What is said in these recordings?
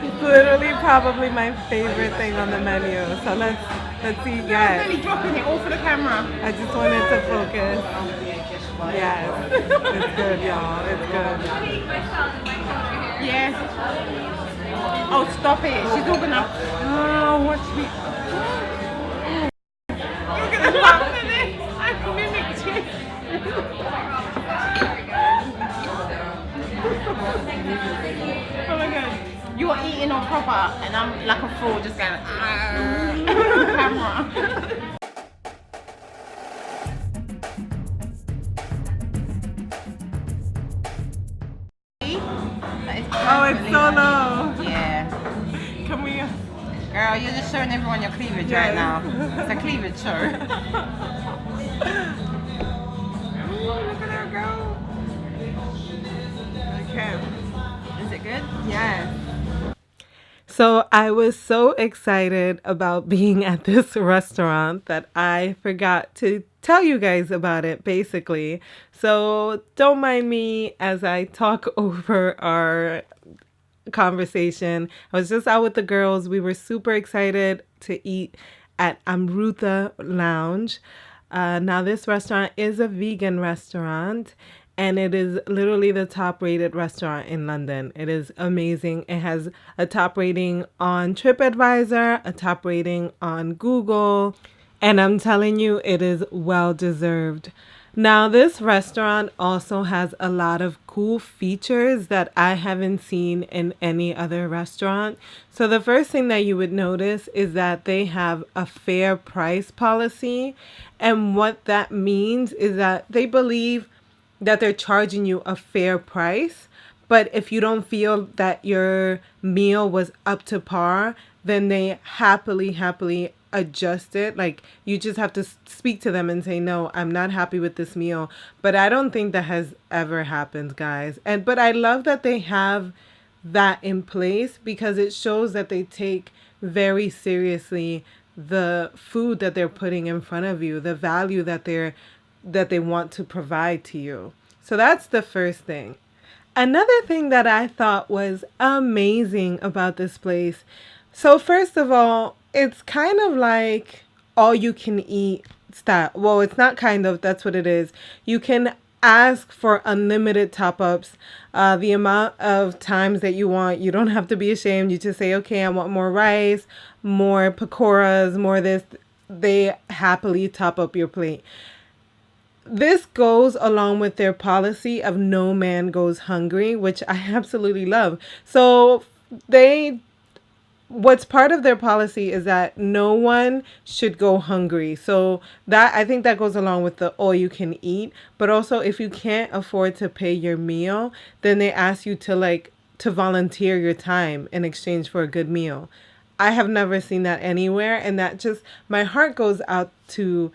It's literally probably my favorite thing on the menu. So let's see. You're Yes, really dropping it all for the camera. I just wanted to focus. Yes, it's good, y'all. It's good. Yes. Oh, stop it. She's all gonna. Oh, watch me. You're gonna laugh at this. I mimicked you. Oh my god. You're eating on proper, and I'm like a fool just going, camera. Oh, it's so low. Yeah. Can we? Girl, you're just showing everyone your cleavage Yes. right now. It's a cleavage show. Look at her go. Okay. Is it good? Yes. So I was so excited about being at this restaurant that I forgot to tell you guys about it, basically. So don't mind me as I talk over our conversation. I was just out with the girls. We were super excited to eat at Amrutha Lounge. Now, this restaurant is a vegan restaurant and it is literally the top rated restaurant in London. It is amazing. It has a top rating on TripAdvisor, a top rating on Google, and I'm telling you, it is well deserved. Now, this restaurant also has a lot of cool features that I haven't seen in any other restaurant. So, the first thing that you would notice is that they have a fair price policy. And what that means is that they believe that they're charging you a fair price. But if you don't feel that your meal was up to par, then they happily adjust it. Like you just have to speak to them and say, no, I'm not happy with this meal. But I don't think that has ever happened, guys. But I love that they have that in place because it shows that they take very seriously the food that they're putting in front of you, the value that they want to provide to you. So that's the first thing. Another thing that I thought was amazing about this place. So first of all, it's kind of like all you can eat style. Well, it's not kind of, that's what it is. You can ask for unlimited top-ups, the amount of times that you want. You don't have to be ashamed. You just say, okay, I want more rice, more pakoras, more this. They happily top up your plate. This goes along with their policy of no man goes hungry, which I absolutely love. So what's part of their policy is that no one should go hungry. So that I think that goes along with the all you can eat, but also if you can't afford to pay your meal, then they ask you to volunteer your time in exchange for a good meal. I have never seen that anywhere, and that just my heart goes out to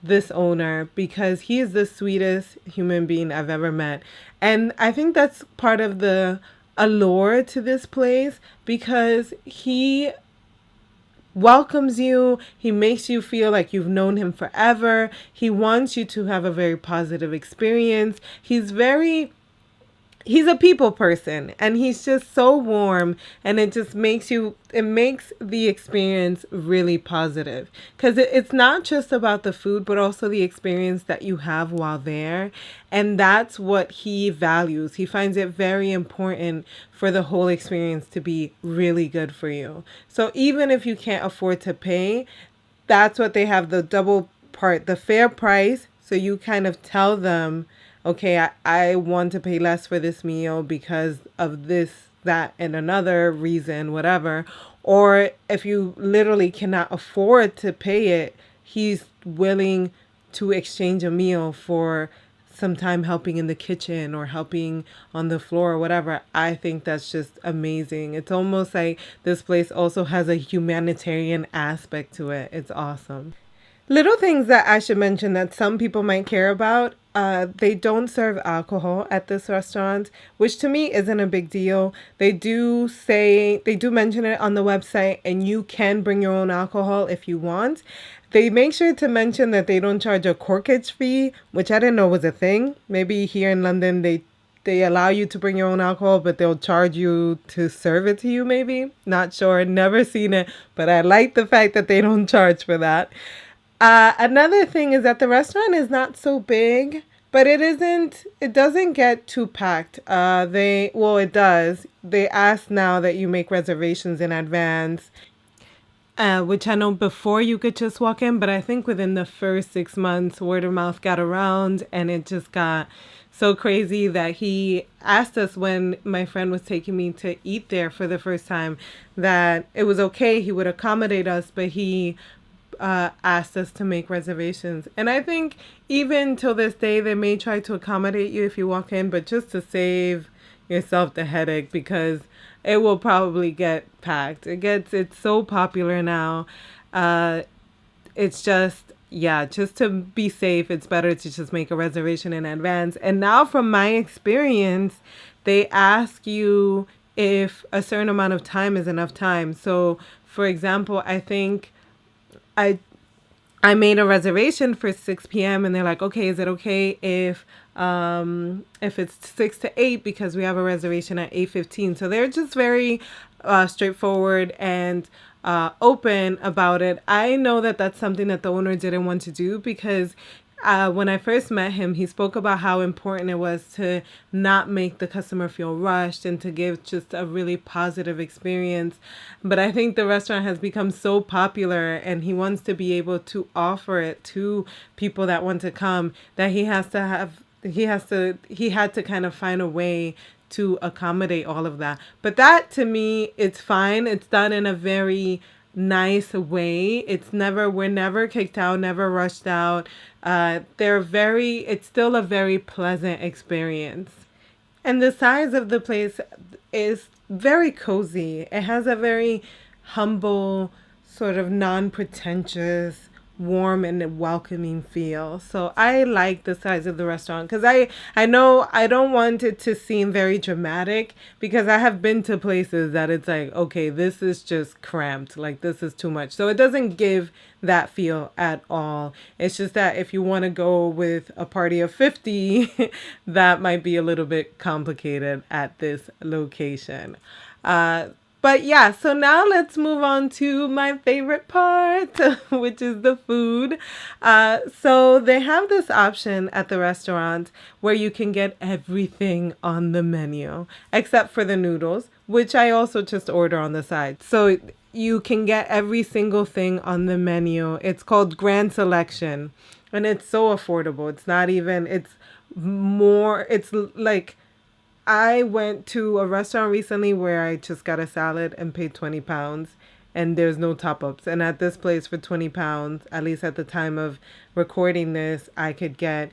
this owner because he is the sweetest human being I've ever met. And I think that's part of the allure to this place because he welcomes you. He makes you feel like you've known him forever. He wants you to have a very positive experience. He's a people person and he's just so warm, and it makes the experience really positive because it's not just about the food but also the experience that you have while there, and that's what he values. He finds it very important for the whole experience to be really good for you. So even if you can't afford to pay, that's what they have, the double part, the fair price. So you kind of tell them, okay, I want to pay less for this meal because of this, that, and another reason, whatever. Or if you literally cannot afford to pay it, he's willing to exchange a meal for some time helping in the kitchen or helping on the floor or whatever. I think that's just amazing. It's almost like this place also has a humanitarian aspect to it. It's awesome. Little things that I should mention that some people might care about they don't serve alcohol at this restaurant, which to me isn't a big deal. They do mention it on the website, and you can bring your own alcohol if you want. They make sure to mention that they don't charge a corkage fee, which I didn't know was a thing. Maybe here in London they allow you to bring your own alcohol, but they'll charge you to serve it to you, maybe. Not sure, never seen it, but I like the fact that they don't charge for that. Another thing is that the restaurant is not so big, but it doesn't get too packed. Well, it does. They ask now that you make reservations in advance, which I know before you could just walk in, but I think within the first 6 months, word of mouth got around and it just got so crazy that he asked us when my friend was taking me to eat there for the first time that it was okay, he would accommodate us, but he asked us to make reservations. And I think even till this day, they may try to accommodate you if you walk in, but just to save yourself the headache because it will probably get packed. It's so popular now. It's just, yeah, just to be safe, it's better to just make a reservation in advance. And now, from my experience, they ask you if a certain amount of time is enough time. So, for example, I think I I made a reservation for 6 p.m. and they're like, okay, is it okay if it's 6 to 8 because we have a reservation at 8:15. So they're just very straightforward and open about it. I know that that's something that the owner didn't want to do because when I first met him, he spoke about how important it was to not make the customer feel rushed and to give just a really positive experience. But I think the restaurant has become so popular and he wants to be able to offer it to people that want to come that he had to kind of find a way to accommodate all of that. But that to me, it's fine. It's done in a very nice way. We're never kicked out, never rushed out. It's still a very pleasant experience. And the size of the place is very cozy. It has a very humble, sort of non-pretentious, warm and welcoming feel. So I like the size of the restaurant because I know I don't want it to seem very dramatic because I have been to places that it's like, okay, this is just cramped, like this is too much. So it doesn't give that feel at all. It's just that if you want to go with a party of 50, that might be a little bit complicated at this location. But yeah, so now let's move on to my favorite part, which is the food. So they have this option at the restaurant where you can get everything on the menu, except for the noodles, which I also just order on the side. So you can get every single thing on the menu. It's called Grand Selection, and it's so affordable. It's like, I went to a restaurant recently where I just got a salad and paid £20 and there's no top ups. And at this place for £20, at least at the time of recording this, I could get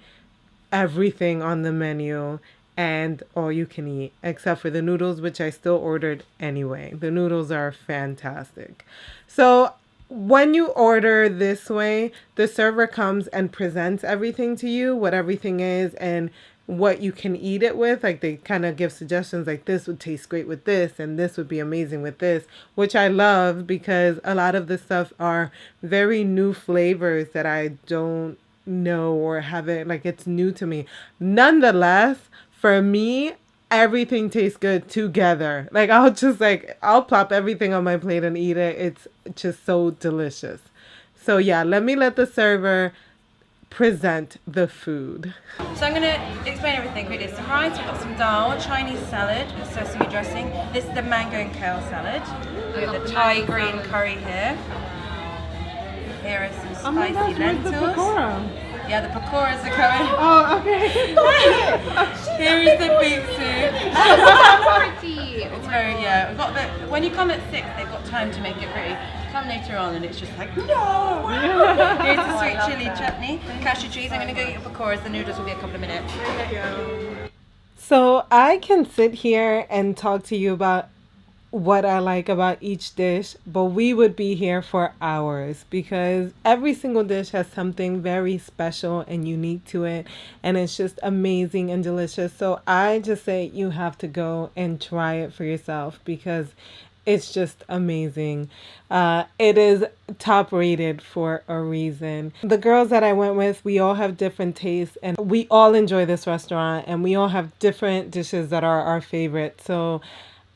everything on the menu and all you can eat, except for the noodles, which I still ordered anyway. The noodles are fantastic. So when you order this way, the server comes and presents everything to you, what everything is, and what you can eat it with. Like they kind of give suggestions like this would taste great with this and this would be amazing with this, which I love because a lot of the stuff are very new flavors that I don't know or haven't, like it's new to me. Nonetheless, for me, everything tastes good together. Like I'll plop everything on my plate and eat it. It's just so delicious. So yeah, let the server present the food. So I'm going to explain everything quickly. Some rice, we've got some dal, Chinese salad with sesame dressing. This is the mango and kale salad. We've got the Thai green curry here. Here are some spicy lentils. The pakora? Yeah, the pakoras are coming. Oh, okay. Here is the beef soup. It's very, yeah. We've got when you come at 6, they've got time to make it ready. Come later on and it's just like, no! Here's the sweet chili chutney, cashew cheese. I'm going to go get your pakoras. The noodles will be a couple of minutes. So I can sit here and talk to you about what I like about each dish, but we would be here for hours because every single dish has something very special and unique to it, and it's just amazing and delicious. So I just say you have to go and try it for yourself because it's just amazing. It is top rated for a reason. The girls that I went with, we all have different tastes and we all enjoy this restaurant and we all have different dishes that are our favorite. So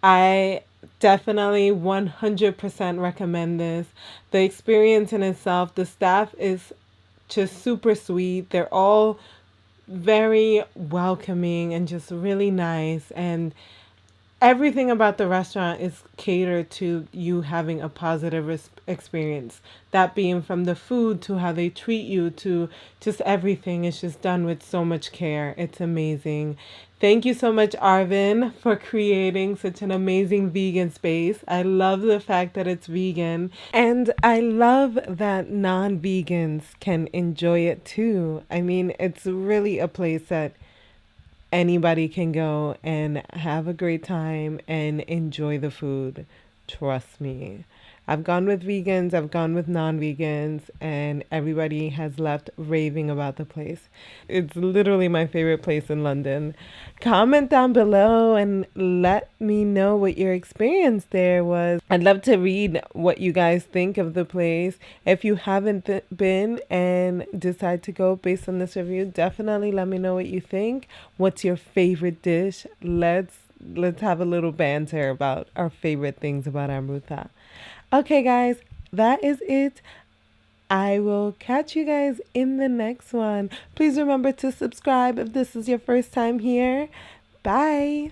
I definitely 100% recommend this. The experience in itself, the staff is just super sweet. They're all very welcoming and just really nice. And everything about the restaurant is catered to you having a positive experience. That being from the food to how they treat you to just everything is just done with so much care. It's amazing. Thank you so much, Arvin, for creating such an amazing vegan space. I love the fact that it's vegan, and I love that non vegans can enjoy it too. I mean, it's really a place that anybody can go and have a great time and enjoy the food. Trust me. I've gone with vegans, I've gone with non vegans, and everybody has left raving about the place. It's literally my favorite place in London. Comment down below and let me know what your experience there was. I'd love to read what you guys think of the place. If you haven't been and decide to go based on this review, definitely let me know what you think. What's your favorite dish? Let's have a little banter about our favorite things about Amrutha. Okay, guys, that is it. I will catch you guys in the next one. Please remember to subscribe if this is your first time here. Bye.